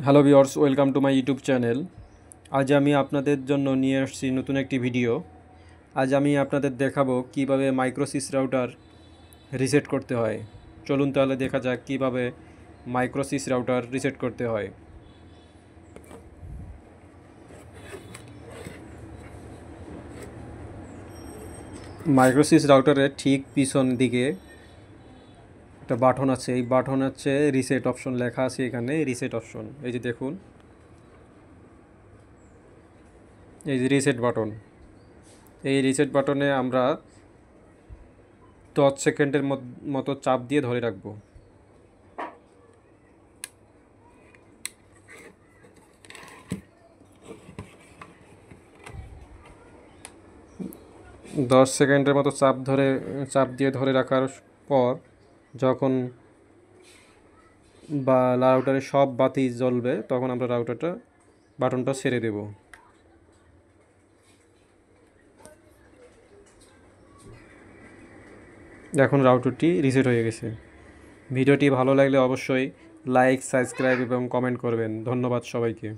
Hello viewers, welcome to my YouTube channel. আজ আমি আপনাদের জন্য নিয়ে আসছি নতুন একটি ভিডিও। আজ আমি আপনাদের দেখাবো কিভাবে মাইক্রোসিস রাউটার রিসেট করতে হয়। চলুন তাহলে দেখা যাক কিভাবে মাইক্রোসিস রাউটার রিসেট করতে হয়। মাইক্রোসিস রাউটারের ঠিক পিছন দিকে একটা বাটন আছে, এই বাটন হচ্ছে রিসেট অপশন, লেখা আছে এখানে রিসেট অপশন। এই যে দেখুন, এই যে রিসেট বাটন। এই রিসেট বাটনে আমরা 10 সেকেন্ডের মতো চাপ দিয়ে ধরে রাখবো। দশ সেকেন্ডের মতো চাপ দিয়ে ধরে রাখার পর যখন রাউটারের সব বাতি জ্বলবে তখন আমরা বাটনটা ছেড়ে দেব। এখন রাউটারটি রিসেট হয়ে গেছে। ভিডিওটি ভালো লাগলে অবশ্যই লাইক, সাবস্ক্রাইব এবং কমেন্ট করবেন। ধন্যবাদ সবাইকে।